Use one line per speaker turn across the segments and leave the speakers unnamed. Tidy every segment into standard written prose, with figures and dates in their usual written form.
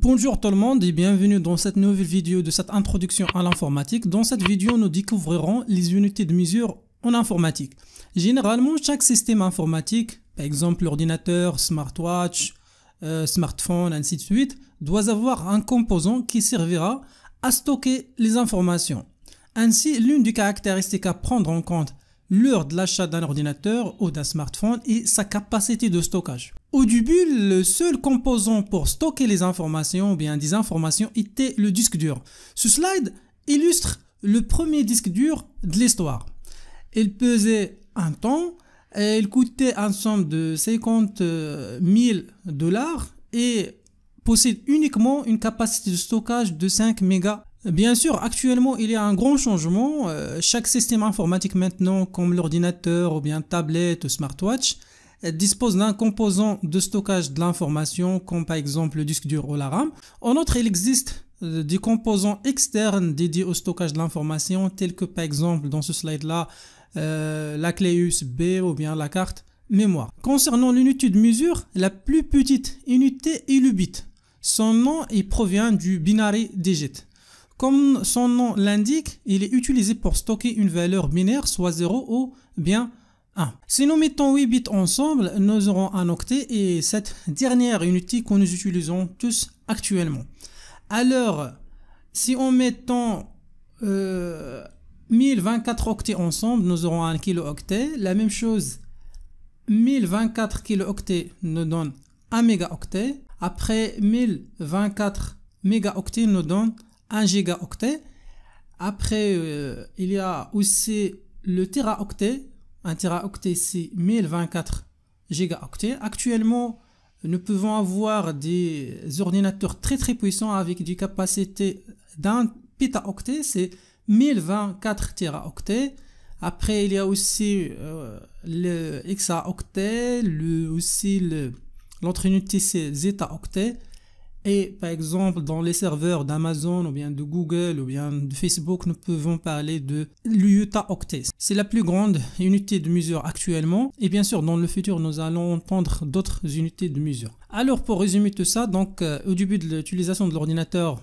Bonjour tout le monde et bienvenue dans cette nouvelle vidéo de cette introduction à l'informatique. Dans cette vidéo, nous découvrirons les unités de mesure en informatique. Généralement, chaque système informatique, par exemple l'ordinateur, smartwatch, smartphone, ainsi de suite, doit avoir un composant qui servira à stocker les informations. Ainsi, l'une des caractéristiques à prendre en compte lors de l'achat d'un ordinateur ou d'un smartphone est sa capacité de stockage. Au début, le seul composant pour stocker les informations ou bien des informations était le disque dur. Ce slide illustre le premier disque dur de l'histoire. Il pesait un ton et il coûtait un somme de 50 000 $ et possède uniquement une capacité de stockage de 5 mégas. Bien sûr, actuellement, il y a un grand changement. Chaque système informatique maintenant, comme l'ordinateur ou bien tablette ou smartwatch, dispose d'un composant de stockage de l'information, comme par exemple le disque dur ou la RAM. En outre, il existe des composants externes dédiés au stockage de l'information, tels que par exemple dans ce slide-là, la clé USB ou bien la carte mémoire. Concernant l'unité de mesure, la plus petite unité est le bit. Son nom provient du binary digit. Comme son nom l'indique, il est utilisé pour stocker une valeur binaire, soit 0 ou bien 1. Si nous mettons 8 bits ensemble, nous aurons un octet et cette dernière unité que nous utilisons tous actuellement. Alors, si on mettons 1024 octets ensemble, nous aurons un kilo-octet. La même chose, 1024 kilo-octets nous donne 1 mégaoctet. Après 1024 mégaoctets nous donne 1 gigaoctet. Après, il y a aussi le téraoctet. Un téraoctet, c'est 1024 gigaoctets. Actuellement, nous pouvons avoir des ordinateurs très puissants avec des capacités d'un pétaoctet, c'est 1024 téraoctets. Après, il y a aussi le hexaoctet, l'autre unité, c'est zétaoctet. Et par exemple, dans les serveurs d'Amazon ou bien de Google ou bien de Facebook, nous pouvons parler de l'utaoctet. C'est la plus grande unité de mesure actuellement. Et bien sûr, dans le futur, nous allons entendre d'autres unités de mesure. Alors, pour résumer tout ça, donc au début de l'utilisation de l'ordinateur,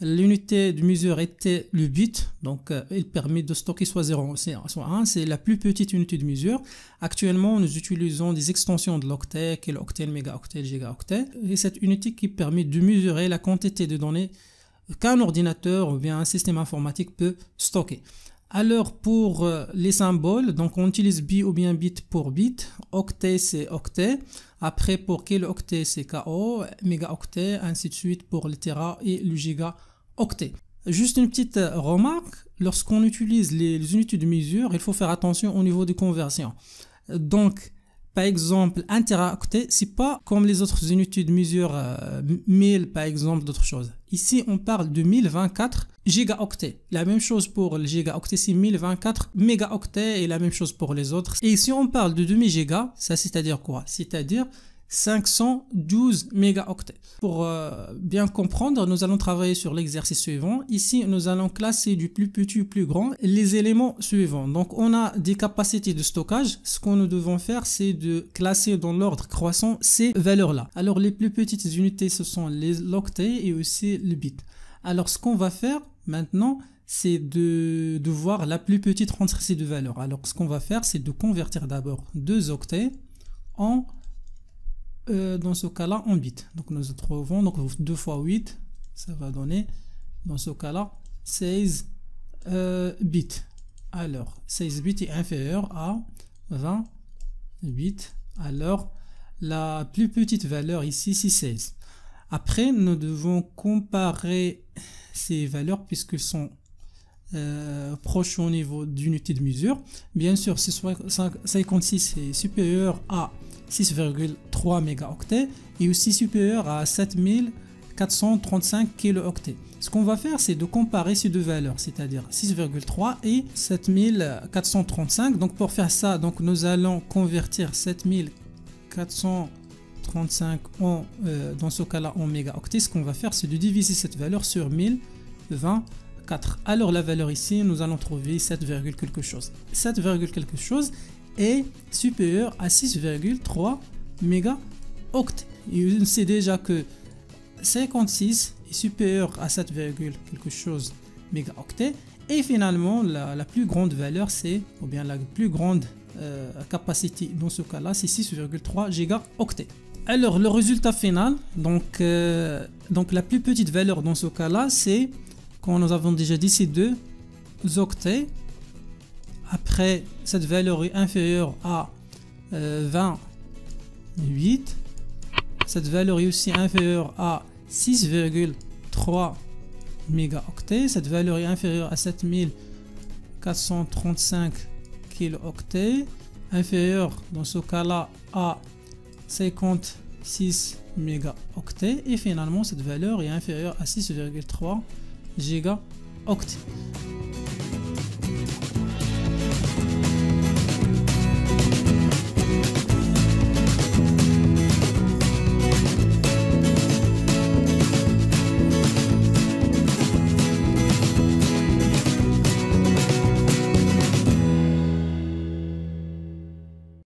l'unité de mesure était le bit, donc il permet de stocker soit 0, soit 1, c'est la plus petite unité de mesure. Actuellement, nous utilisons des extensions de l'octet, kilo-octet, le mégaoctet, le gigaoctet, et cette unité qui permet de mesurer la quantité de données qu'un ordinateur ou bien un système informatique peut stocker. Alors pour les symboles, donc on utilise bi ou bien bit pour bit, octet c'est octet, après pour kilo-octet c'est KO, mégaoctet, ainsi de suite pour le téra et le gigaoctet. Juste une petite remarque, lorsqu'on utilise les unités de mesure, il faut faire attention au niveau de conversion. Donc par exemple, un téraoctet, c'est pas comme les autres unités de mesure 1000 par exemple, d'autres choses. Ici, on parle de 1024 gigaoctets. La même chose pour le gigaoctet, c'est 1024 mégaoctets et la même chose pour les autres. Et ici, on parle de demi-giga, ça c'est-à-dire quoi? C'est-à-dire 512 mégaoctets. Pour bien comprendre, nous allons travailler sur l'exercice suivant. Ici, nous allons classer du plus petit au plus grand les éléments suivants. Donc, on a des capacités de stockage. Ce que nous devons faire, c'est de classer dans l'ordre croissant ces valeurs-là. Alors, les plus petites unités, ce sont l'octet et aussi le bit. Alors, ce qu'on va faire maintenant, c'est de voir la plus petite entre ces deux valeurs. Alors, ce qu'on va faire, c'est de convertir d'abord 2 octets en dans ce cas-là en bits. Donc nous trouvons donc 2 fois 8, ça va donner dans ce cas-là 16 bits. Alors 16 bits est inférieur à 20 bits. Alors la plus petite valeur ici c'est 16. Après nous devons comparer ces valeurs puisqu'elles sont proches au niveau d'unité de mesure. Bien sûr, si 56 est supérieur à 6,3 mégaoctets et aussi supérieur à 7435 kilooctets. Ce qu'on va faire, c'est de comparer ces deux valeurs, c'est-à-dire 6,3 et 7435. Donc pour faire ça, donc nous allons convertir 7435 dans ce cas-là en mégaoctets. Ce qu'on va faire, c'est de diviser cette valeur sur 1024. Alors la valeur ici, nous allons trouver 7, quelque chose. 7, quelque chose est supérieur à 6,3 mégaoctets. Et on sait déjà que 56 est supérieur à 7, quelque chose mégaoctets. Et finalement, la plus grande valeur, c'est, ou bien la plus grande capacité dans ce cas-là, c'est 6,3 gigaoctets. Alors, le résultat final, donc la plus petite valeur dans ce cas-là, c'est, quand nous avons déjà dit, c'est 2 octets. Après, cette valeur est inférieure à 28. Cette valeur est aussi inférieure à 6,3 mégaoctets. Cette valeur est inférieure à 7435 kilooctets. Inférieure dans ce cas-là à 56 mégaoctets. Et finalement, cette valeur est inférieure à 6,3 gigaoctets.